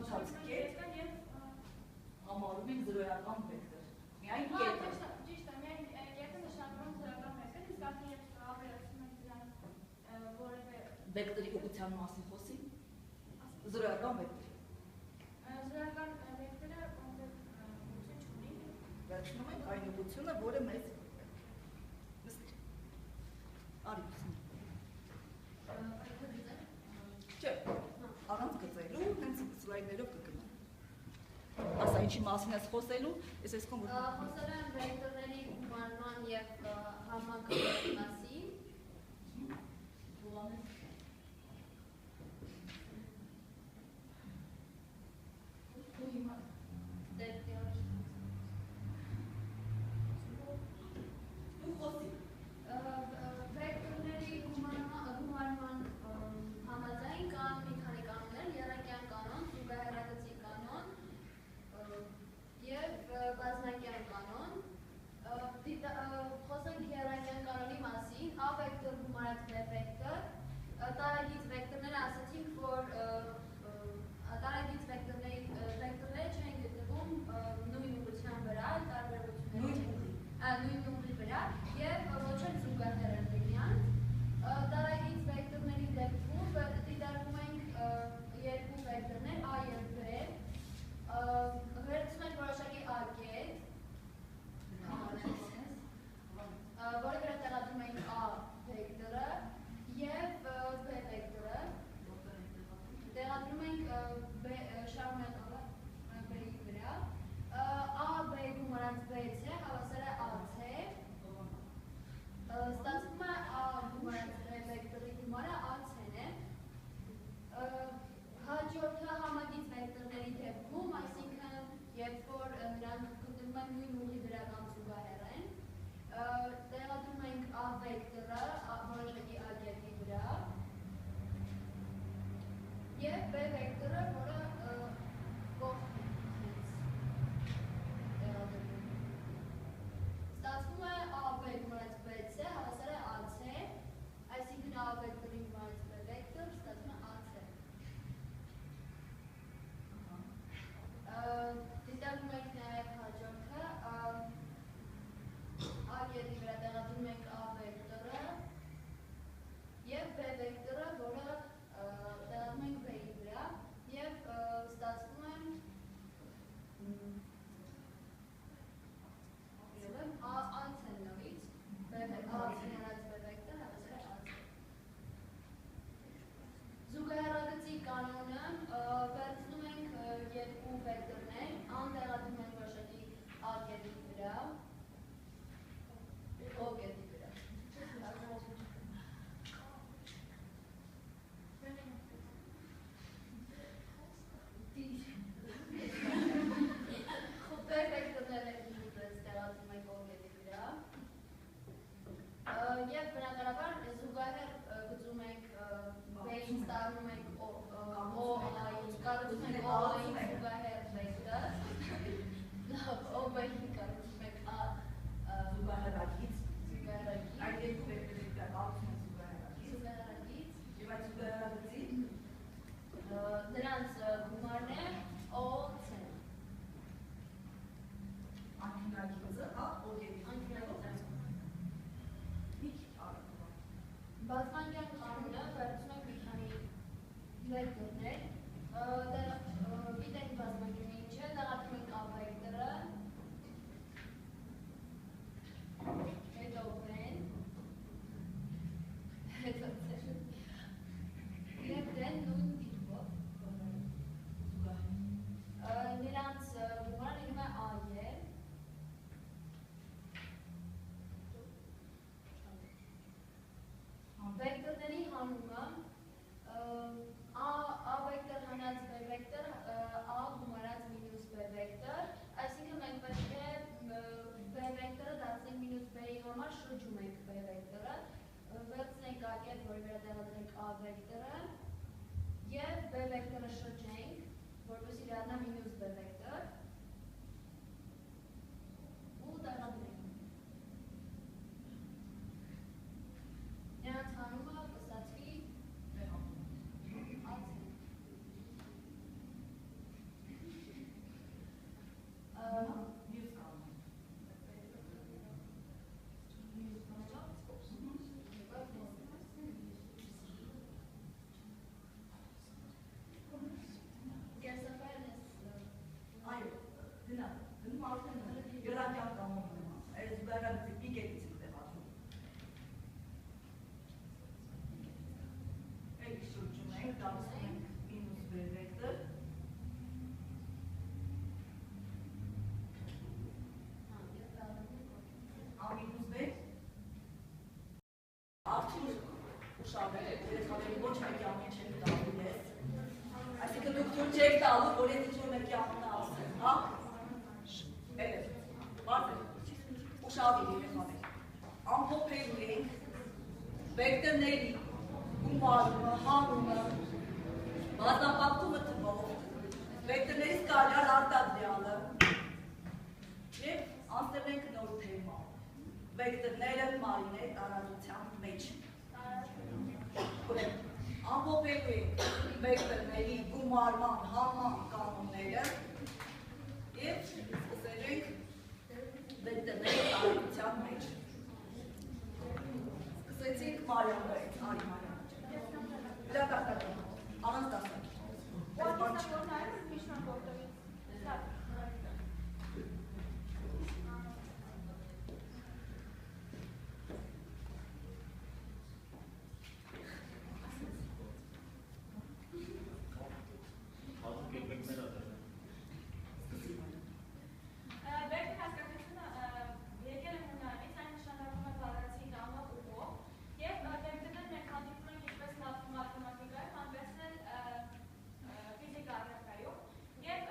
ցած կետ համարում ենք զրոյական վեկտոր։ Միայն կետը։ Ճիշտ է, միայն կետը նշանակում զրոյական վեկտոր, իսկ արդեն երբ ավելացնում ենք դրան որևէ վեկտորի ուղղության մասին խոսի, զրոյական վեկտորի։ Զրոյական վեկտորը կոնկրետ ուղղություն չունի։ Վերցնում ենք այն ուղղությունը, որը մեզ արի Չէ, առանց գծելու, հենց սլայդներով կգնամ։ Ասա ինչի մասին ես խոսելու, ես ես կոմ խոսել եմ վեկտորների գումանման և համակարգերի մասին։ Վեկտորների գումանման համաձայն կան մի քանի կանոններ, եռակյան կանոն, զուգահեռագծի կանոն և բազմակյան կանոն։ Խոսենք եռակյան կանոնի մասին, A վեկտոր գումարած B վեկտոր, տարագիծ վեկտորները ասացինք, որ տարագիծ վեկտորները չեն գտնվում նույն ուղղության վրա, նույն ուղղի վրա և ոչ էլ զուգահեռ են դրանց։ Տարագիծ վեկտորների դեպքում դիտարկում ենք երկու վեկտորներ A և B, վերցնում ենք որոշակի A կետ, որի վրա տեղադրում ենք A վեկտորը և B վեկտորը, տեղադրում ենք շարունակալը B-ի վրա, A B գումարած B-C հավասար է AC, ստացվում է A գումարած B վեկտորի գումարը AC-ն է, հաջորդը համագիծ վեկտորների դեպքում, այսինքն երբ որ նրանք գտնվում են նույն ուղի վրա կամ զուգահեռ են, տեղադրում ենք A վեկտորը որոշակի A կետի վրա և B վեկտորը, որը կողքին տեղադրվում։ Ստացվում է A B գումարած BC հավասար է AC, այսինքն A վեկտորի գումարած B վեկտոր ստացվում է AC։ Դիտարկում ենք նաև հաջորդը, A կետի վրա տեղադրում ենք A վեկտորը և B վեկտորը, որը տեղադրում ենք B-ի վրա և ստացվում է AC-ն նորից, AC-ն B վեկտոր հավասար է AC։ Զուգահեռագծի կանոնը վերցնում ենք երկու վեկտորներ, A-ն տեղադրում ենք որոշակի A կետի վրա, O կետի վրա։ B վեկտորները ինքնուրույն տեղադրում ենք O կետի վրա և բնականաբար զուգահեռ գծում ենք B-ին ստանում ենք O-ային, կառուցում ենք O-ային զուգահեռ վեկտոր, O-ային կառուցում ենք զուգահեռագիծ, զուգահեռագիծ, այդ երկու վեկտորի վրա կառուցում են զուգահեռագիծ, և այդ զուգահեռագծի նրանց գումարն է O-C-ն։ Անկյունագիծը, O կետի Բազմանկյան կանոնը վերցնում ենք մի քանի վեկտորներ, գիտենք բազմանկյունի ինչ է, տեղադրում ենք A վեկտորը, հետո B-ն, հետո C-ն և D-ն նույն տիպով։ Նրանց գումարը լինում է A-ը։ Վեկտորների հանումը A վեկտոր հանած B վեկտոր A գումարած մինուս B վեկտոր, այսինքն մենք պետք է B վեկտորը դարձնենք մինուս B-ի համար շրջում ենք B վեկտորը, վերցնենք A կետ, որի վրա տեղադրենք A վեկտորը և B վեկտորը շրջենք, որպեսզի դառնա մինուս B վեկտոր ու տեղադրենք։ Նրանց հանումը կստացվի AC։ պիկետից ենք տեղադրում։ Այդ շրջում ենք, դարձնում ենք մինուս B վեկտոր։ Ամինուս B։ Արդյունք ուշադրել եք, երեխաների ոչ մեկի ամեն չեք տալու ես։ Այսինքն դուք թույլ չեք տալու, որ ես ինչ-որ մեկի ամենը ասեմ, հա։ Բարդ է, ուշադիր երեխաներ, ամփոփելու ենք վեկտորների գումարումը, հանումը, բազմապատկումը թվով, վեկտորներից կարյալ արտադրյալը և անցնենք նոր թեմա, վեկտորները մարիներ տարածության մեջ։ Ամփոփելու ենք վեկտորների գումարման, հանման կանոնները և սկսել ենք վեկտորների տարածության մեջ։ Սկսեցինք Մարիամներից, արի Մարիամը։ Լատակատը, առանց դասակի։ Եվ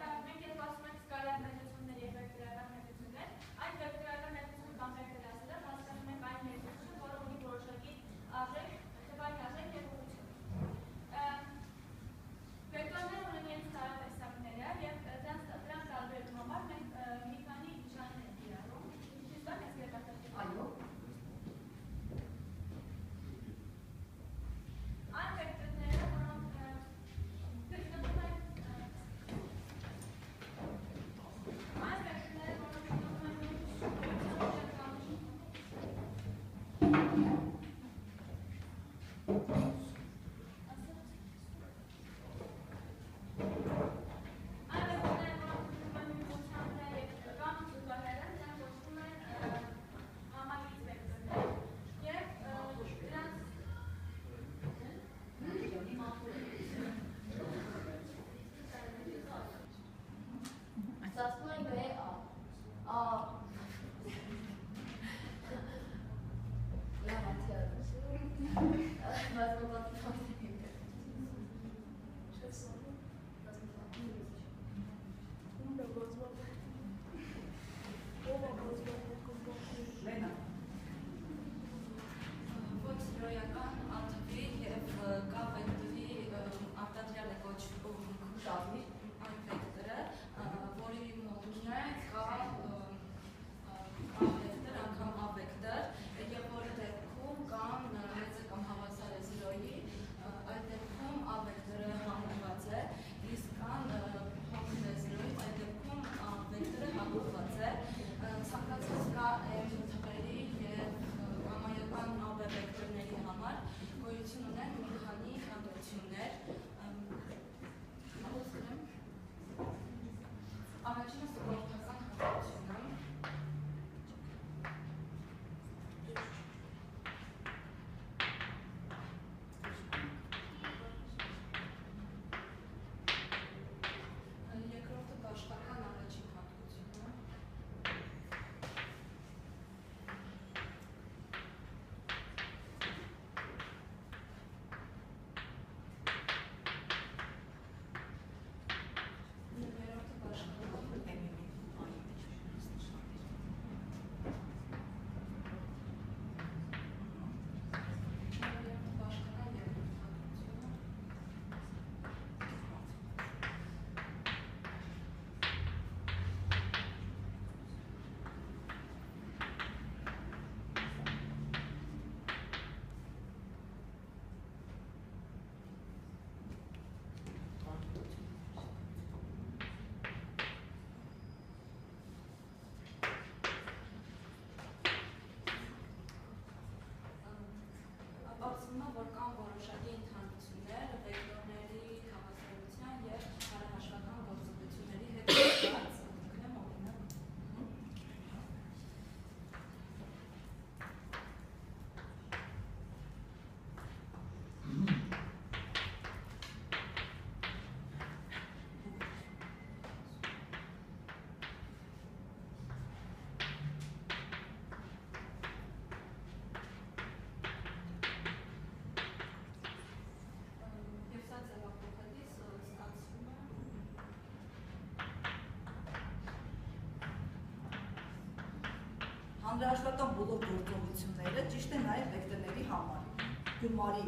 Հանրահաշվական բոլոր գործողությունները ճիշտ է նաև վեկտորների համար։ Գումարի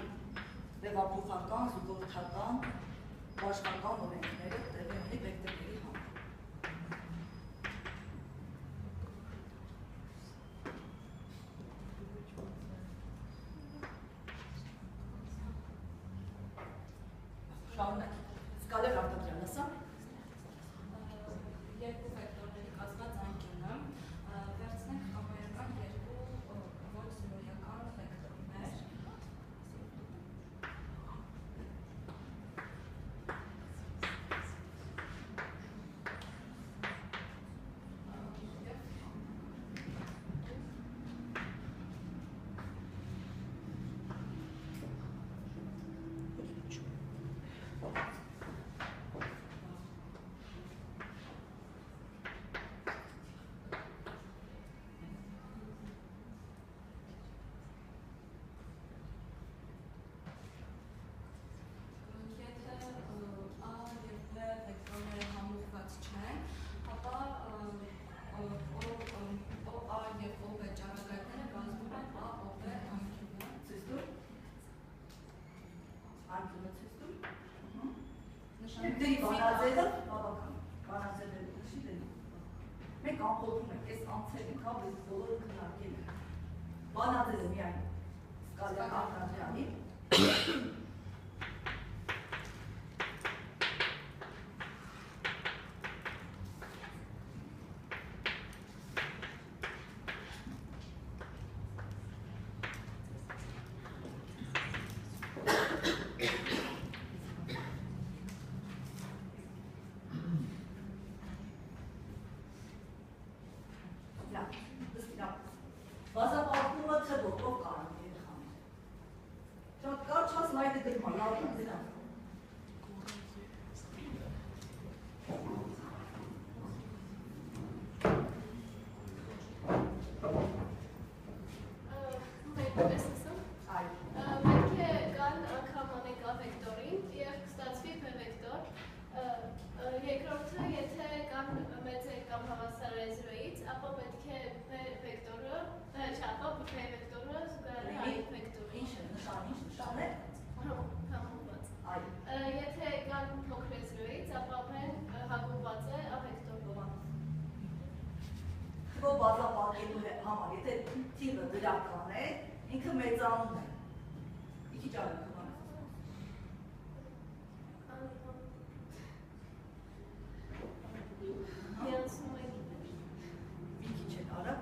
տեղափոխական, զուգորդական, բաշխական օրենքները տեղի ունի վեկտորների համար։ Շարունակ։ Սկալեր Արտադրյան, ասա։ Երկու վեկտորների կազմված անկյունը, վերցնենք կամայական երկու ոչ զրոյական վեկտորներ։ Դրի բանաձևը բավական, բանաձևը չի դրի։ Մենք ամփոփում ենք, այս անցել ենք, հավ այս բոլորը քննարկել ենք։ Բանաձևը միայն Սկալեր Արտադրյանի։ Բազապարկումը թվով կարող է երեխան։ Շատ կարճ հաս մայթը գրման, լավ է դրան։ Բազապարկելու համար, եթե թիվը դրական է, ինքը մեծանում է։ Իքի ճարը կման Իքի չեն արակ։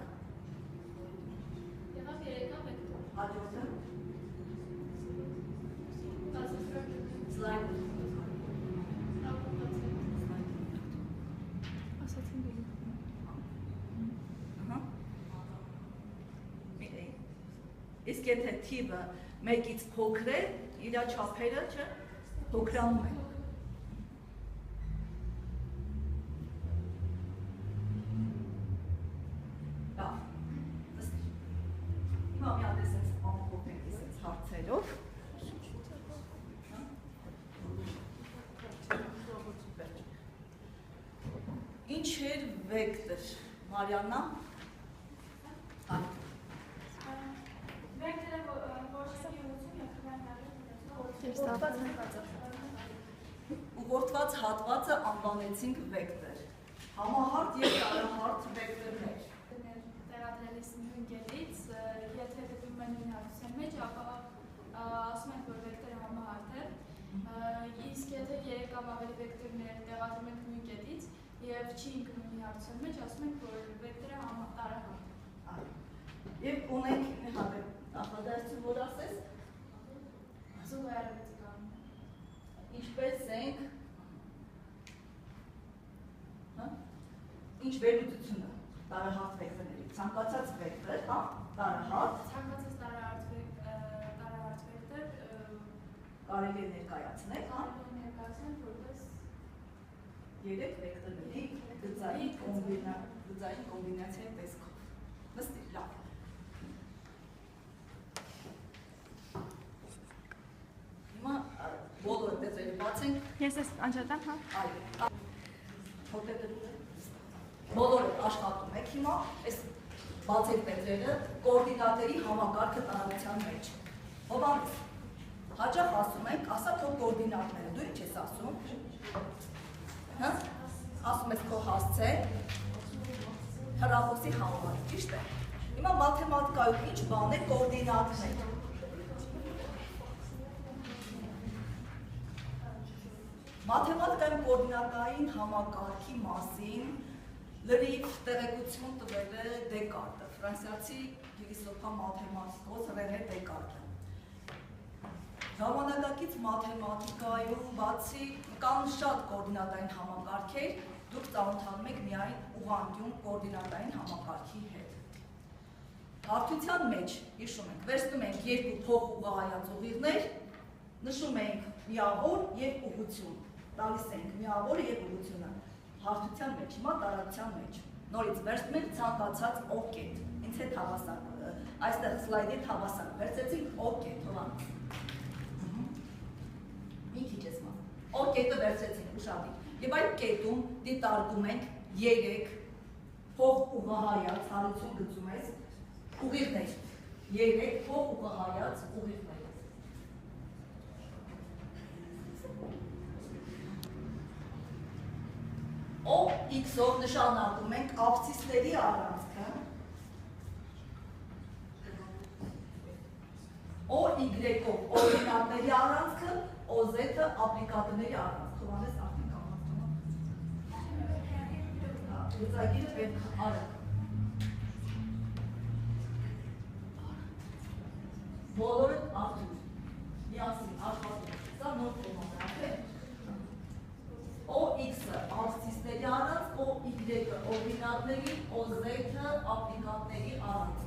Հաջորդը։ Սլայդ։ Իսկ եթե թիվը մեկից փոքր է, իրա չափերը փոքրանում են։ Լավ, նստիր։ Հիմա մի հատ էսենց ամփոփենք էսենց հարցերով։ Ինչ էր վեկտոր, Մարիաննա։ Ուղղորդված հատվածը անվանեցինք վեկտոր։ Համահարթ և տարահարթ վեկտորներ։ Տեղադրելիս նույն կետից, եթե դեպում են նույն հարթության մեջ, ապա ասում ենք, որ վեկտորը համահարթ է, իսկ եթե 3 կամ ավելի վեկտորներ տեղադրում ենք նույն կետից և չի ընկնում նույն հարթության մեջ, ասում ենք, որ վեկտորը տարահարթ է։ Եվ ունենք մի հատ նախադասություն, որ ասես։ Զուգարարվեցիկան։ Ինչպես ենք, ինչ վերլուծությունը տարահարթ վեկտորների, ցանկացած վեկտոր, տարահարթ, ցանկացած տարահարթ վեկտոր կարելի է ներկայացնել, որպես 3 վեկտորների գծային կոմբինացիայի տեսքով։ Նստիր, լավ։ Հիմա բոլորը տեսերը բացենք։ Ես ես անջատամ, հա։ Այո։ Բոլորը աշխատում եք հիմա, այս բացեք պետրերը կոորդինատների համակարգը տարածության մեջ։ Հովանես, հաճախ ասում ենք, ասա քո կոորդինատները, դու ինչ ես ասում։ Հա? Ասում ես քո հասցե, հեռախոսի համարը, ճիշտ է։ Հիմա մաթեմատիկայում ինչ բան է կոորդինատներ։ Մաթեմատիկայում կոորդինատային համակարգի մասին լրիվ տեղեկություն տվել է Դեկարտը, ֆրանսիացի փիլիսոփա մաթեմատիկոս Ռենե Դեկարտը։ Ժամանակակից մաթեմատիկայում բացի կան շատ կոորդինատային համակարգեր, դուք ծանոթանում եք միայն ուղղանկյուն կոորդինատային համակարգի հետ։ Հարթության մեջ, հիշում ենք, վերցնում ենք երկու փոխուղղահայաց ուղիղներ, նշում ենք միավոր և ուղղություն, տալիս ենք միավորը և ուղղությունը հարթության մեջ, հիմա տարածության մեջ, նորից վերցնում ենք ցանկացած O կետ, ինձ հետ հավասար, այստեղ սլայդի հետ հավասար, վերցեցինք O կետ, հովանց, մի քիչ ես մա, O կետը վերցեցինք, ուշադիր, և այդ կետում դիտարկում ենք 3 փոխուղղահայաց, հարություն գծում ես, ուղիղներ, 3 փոխուղղահայաց ուղիղներ։ X-ով նշանակում ենք աբսիսների առանցքը, OY-ով օրինատների առանցքը, OZ-ը ապլիկատների առանցքը, հովանես արդեն կամացնում։ Լուծագիրը պետք արեք։ Բոլորը արդյուն, միասին աշխատում, սա նոր կոմանդ է։ OX-ը աբսիսների առանց, OY-ը օրինատների, OZ-ը ապլիկատների առանց։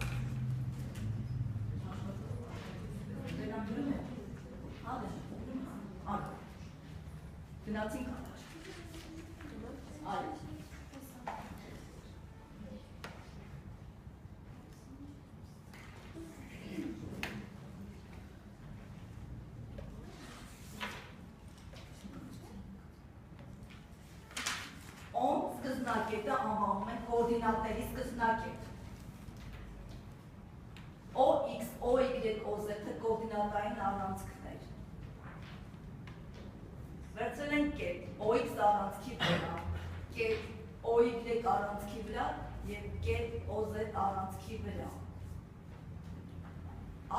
Դենագրում է, հա, գնացինք արդար։ Այլ։ Սկզնակետը անվանում են կոորդինատների սկզնակետ։ OX, OY, OZ-ը կոորդինատային առանցքներ։ Վերցրել են կետ, OX առանցքի վրա, կետ OY առանցքի վրա և կետ OZ առանցքի վրա։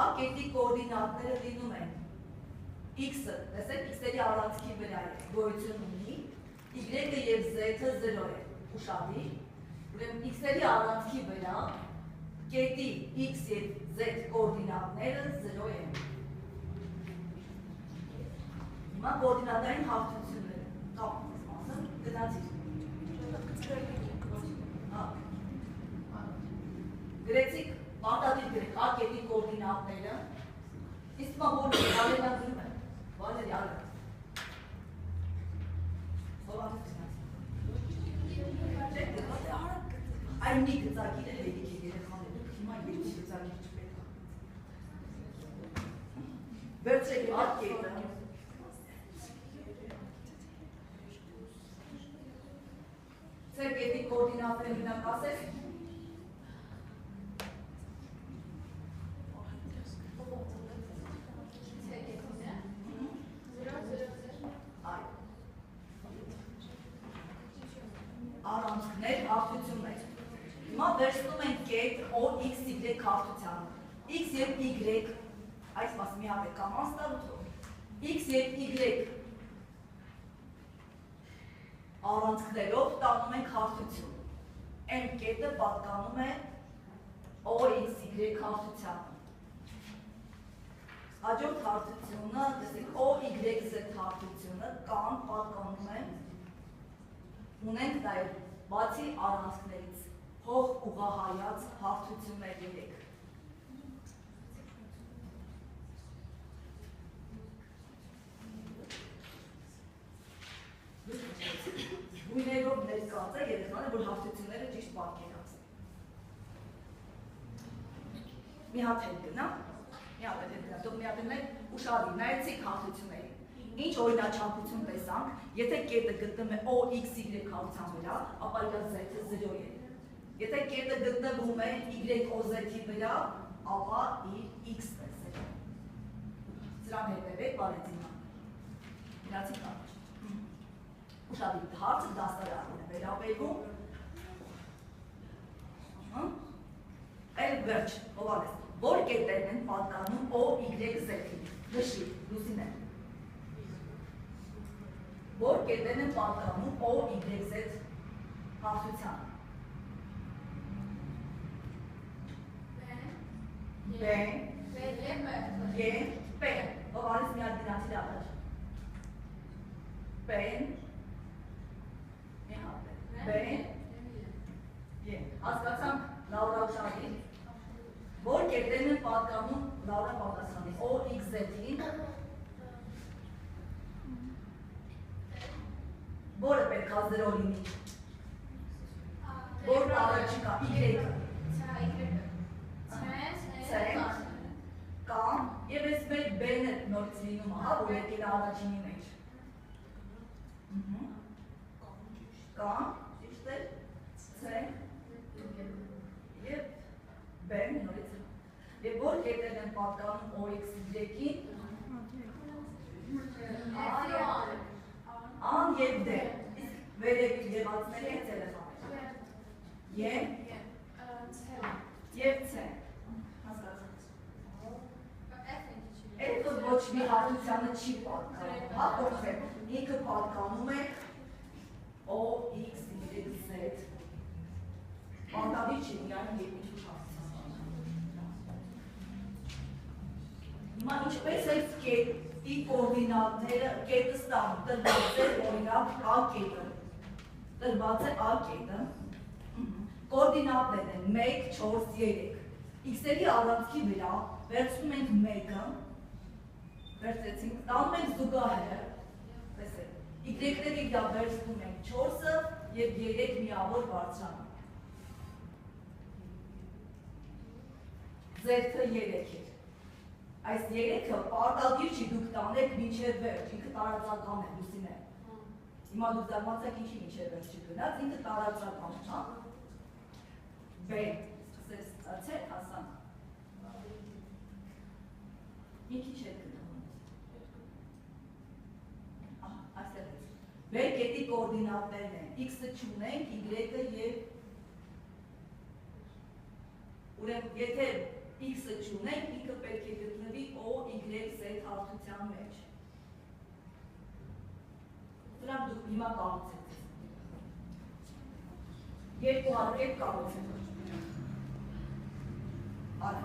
A կետի կոորդինատները լինում են X-ը, տեսեք, X-երի առանցքի վրա է, գոյություն ունի, Y-ը և Z-ը 0 է, ուշադիր, ուրեմն X-երի առանցքի վրա կետի X և Z կոորդինատները 0 են։ Հիմա կոորդինատային հարթությունները, կամ մասը, գնացիր։ Գրեցիք, մարտադիր գրեք, A կետի կոորդինատները, իսկ մա որ Վալերիան գրում է, Վալերի արը։ Այն մի գծագիրը հետիք է երեխաներում, հիմա երկու գծագիր չպետք է։ Վերցրեք այդ կետը։ Ձեր կետի կոորդինատները մենակ ասեք։ Առանցքներ, հարթություններ։ Հիմա վերցնում ենք կետ OXY հարթությանը։ X և Y, այս մաս մի հատ է կամանց տարուտով, X և Y առանցքներով տանում ենք հարթություն։ Այն կետը պատկանում է OXY հարթությանը։ Հաջորդ հարթությունը, տեսեք, OYZ հարթությունը կան պատկանում է ունենք նաև բացի առանցքներից փող ուղղահայաց հարթություններ 3։ Գույներով ներկած է երեխաները, որ հարթությունները ճիշտ պատկերացնեն։ Մի հատ հետ գնա, դուք մի հատ ենք ուշադիր, նայեցիք հարթությունների։ Ինչ օրինաչափություն տեսանք, եթե կետը գտնվում է OXY հարթության վրա, ապա իր Z-ը 0 է։ Եթե կետը գտնվում է y-OZ-ի վրա, ապա իր x տեսեք։ Սրան հետևեք բարեցինան։ Գնացիք առաջ։ Ուշադիր, հարցը դաստարանում է վերաբերվում։ Էլ վերջ, հովանես, որ կետերն են պատկանում OY-Z-ի, նշի, լուսին է։ Որ կետերն են պատկանում OY-Z հաղթության։ B, P, հովանես մի հատ գնացիր առաջ։ P-ն, մի հատ է, B-ն, հասկացանք Լաուրա ուշադիր, որ կետերն են պատկանում Լաուրա պատասխանի OX-Z-ին, որը պետք է 0 լինի, որ առաջիկա Y-ը, կամ, և ես մեր B-ն է նորից լինում, որ եկել առաջինի մեջ, կամ, ճիշտ է, C, և B-ն նորից և որ կետերն են պատկանում OX-Y-ին, Ան և D, իսկ վերևի եղածների է ցելեխաներ, և C, F-ը ոչ մի հարթությանը չի պատկանում, հա կոնկրետ, ինքը պատկանում է OX-Y-Z, Անդավի չի միայն երկիչու հարթության։ Հիմա ինչպես է կետի կորդինատները, կետը ստանում, տրված է օրինակ A կետը, տրված է A կետը, կորդինատներ են 1, 4, 3, X-երի առանցքի վրա վերցնում ենք 1-ը, վերցեցինք, տանում ենք զուգահեռը, տեսեք, Y-ների վրա վերցնում ենք 4-ը և 3 միավոր բարձրանում։ Z-ը 3 էր, այս 3-ը պարտադիր չի դուք տանեք մինչև վերջ, ինքը տարածական է, լուսին է։ Հիմա դուք զարմացեք ինչի մինչև վերջ չգնաց, ինքը տարածական է, հա։ B, սկսես ծացել, հասանք։ Մի քիչ հետ գնանում։ Այստեղ ես։ B կետի կորդինատներն են, X-ը չունենք, Y-ը և ուրեմն եթե X-ը չունենք, ինքը պետք է գտնվի OY-Z հարթության մեջ։ Դրանք դուք հիմա կառուցեք։ Երկու հարկեր կառուցեք։ Արա։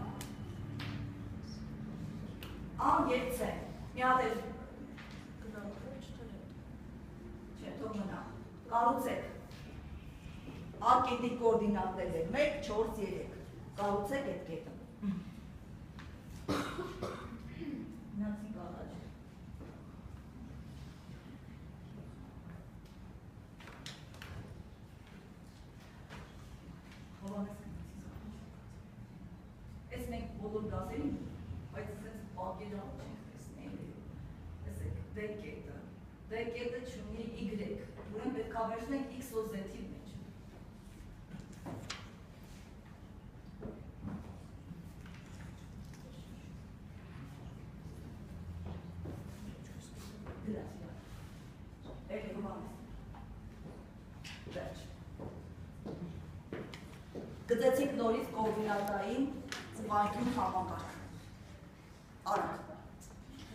Ան և C, մի հատ է չէ, թող մնա, կառուցեք, A կետի կորդինատներ են 1, 4, 3, կառուցեք այդ կետը։ Մնացինք առաջ։ Հովանես կնացից։ Ես մենք բոլոր գազերին, բայց սենց պակերա չենք տեսնեին, տեսեք, D կետը չունի Y, ուրեն պետք է վերցնենք X-OZ-ի մեջ։ Գծեցինք նորից կոորդինատային ուղղանկյուն համակարգ։ Արագ։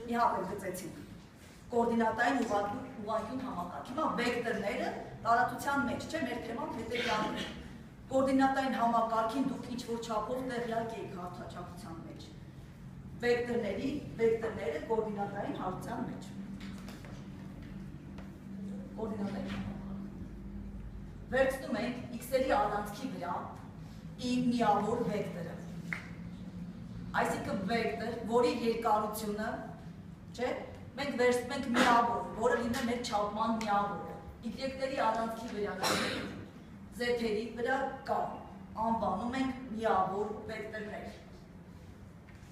Մի հատ գծեցինք կոորդինատային ուղղանկյուն համակարգ։ Հիմա վեկտորները տարածության մեջ, չէ, մեր թեման հետևյալն է։ Կոորդինատային համակարգին դուք ինչ-որ չափով տեղյակ եք հարթաչափության մեջ։ Վեկտորները կոորդինատային հարթության մեջ։ Կոորդինատային համակարգ։ Վերցնում ենք X-երի առանցքի վրա իր միավոր վեկտորը։ Այսինքն վեկտոր, որի երկարությունը, չէ, մենք վերցնում ենք միավոր, որը լինի մեր չափման միավորը։ Y-ների առանցքի վրա, Z-երի վրա կա, անվանում ենք միավոր վեկտորներ։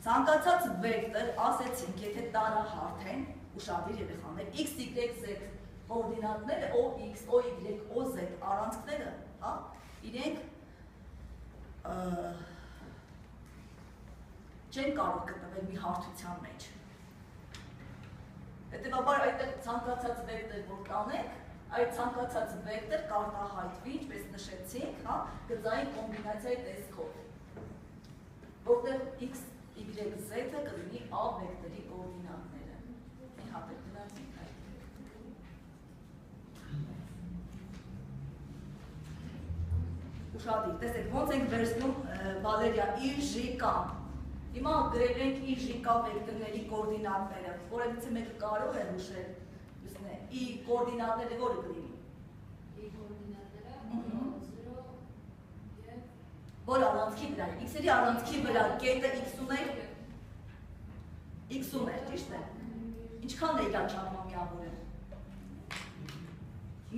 Ցանկացած վեկտոր, ասեցինք, եթե տարահարթ են, ուշադիր երեխաներ, X, Y, Z կոորդինատները, OX, OY, OZ առանցքները, հա, իրենք չեն կարող գտնվել մի հարթության մեջ։ Հետևաբար այդտեղ ցանկացած վեկտոր որ կանենք, այդ ցանկացած վեկտոր կարտահայտվի, ինչպես նշեցինք, հա, գծային կոմբինացիայի տեսքով, որտեղ x, y, z-ը կլինի a վեկտորի կոորդինատները։ Մի հատ էլ գնացինք այդ։ Ուշադիր, տեսեք, ոնց ենք վերցնում Վալերիա իժիկան։ Հիմա գրել ենք իժիկա վեկտորների կոորդինատները, որևիցե մեկը կարող է հուշել, ի կոորդինատները որը կլինի։ Ի կոորդինատները 0 եւ որ առանցքի վրա, x-երի առանցքի վրա կետը x ուներ, ճիշտ է։ Ինչքան է իրար չարմամիավորը։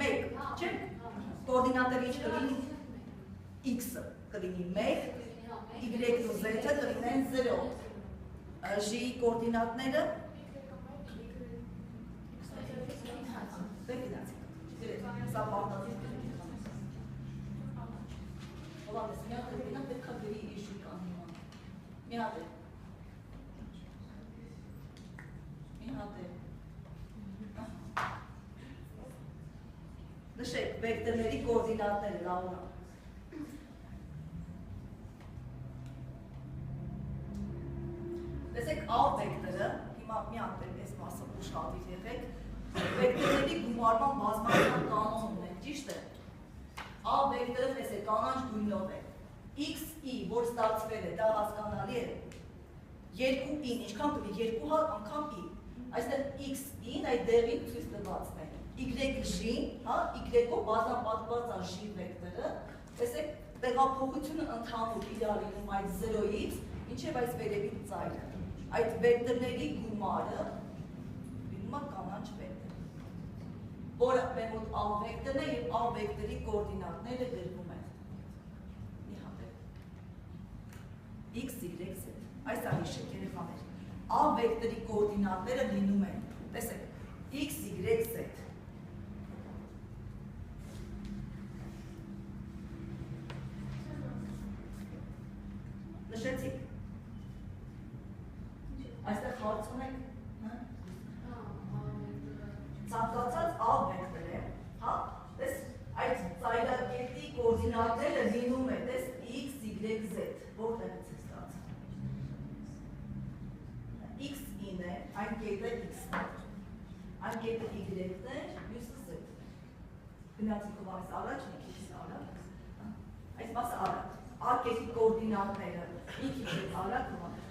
1, չէ՞։ Կոորդինատները ինչ կլինի։ X-ը կլինի 1, y-ն ու z-ը կլինեն 0։ J-ի կոորդինատները սա պարտադիր Հովանես, մի հատ կրպինա պետք է գրի իժիկան հիմա։ Մի հատ է։ Նշեք վեկտորների կոորդինատները, Լաուրա։ Տեսեք A վեկտորը, հիմա մի հատ այս մասը ուշադիր եղեք, վեկտորների գումարման բազմական կանոն ունենք, ճիշտ է։ A վեկտորը տեսեք կանանչ գույնով է։ X-i, որ ստացվել է, դա հասկանալի է։ 2-ին, ինչքան կլի, 2 անգամ i։ Այստեղ X-ին այդ դեղին ցույց տվածն է։ Y-ին, հա, Y-ով բազմապատկված է J վեկտորը, տեսեք տեղափոխությունը ընդհանուր իրար լինում այդ 0-ից, ինչև այս վերևից ծայրը։ Այդ վեկտորների գումարը լինում է կանանչ վեկտոր, որը մեր մոտ A վեկտորն է և A վեկտորի կոորդինատները գրվում են։ Մի հատեք։ X, Y, Z։ Այս ահիշեք երեխաներ։ A վեկտորի կոորդինատները լինում են, տեսեք, X, Y, Z։ Նշեցիք։ Այստեղ հարց ունեք, ցանկացած A վեկտոր է, հա, տես այդ ծայրակետի կոորդինատները լինում է, տես X, Y, Z, որտեղից է ստացվում։ X-ին է, այն կետը X-ն է, այն կետը Y-ն է, մյուսը Z։ Գնացիք Հովանես առաջ, մի քիչ արագ, այս մասը արագ, A կետի կոորդինատները, մի քիչ արագ Հովանես։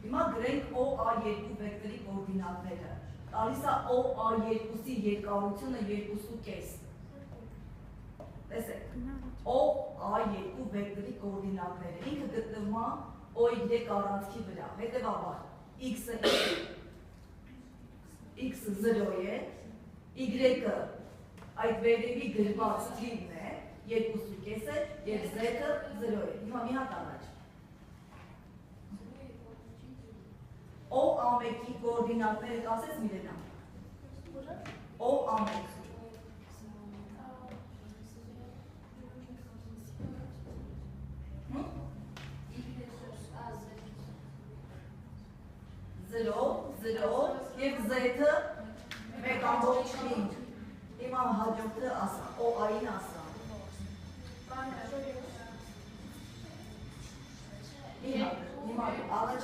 Հիմա գրենք OA2 վեկտորի կոորդինատները, տալիս է OA2-ի երկարությունը 2.5։ Տեսեք, OA2 վեկտորի կոորդինատները, ինքը գտնվում է OY առանցքի վրա, հետևաբար X-ը 0 է, Y-ը այդ վերևի գրված թիվն է, 2.5 է, և Z-ը 0 է, հիմա մի հատ առաջ։ O-ամեկի կոորդինատները կասես Միլենա։ O-ամեկ։ Զրո, և Z-ը 1.5։ Հիմա հաջորդը ասա, O-այն ասա։ Հիմա առաջ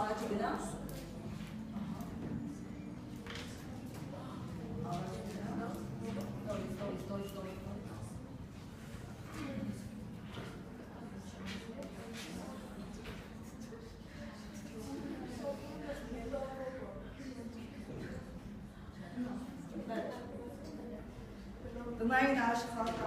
առաջ գնա։ Տնային աշխատանք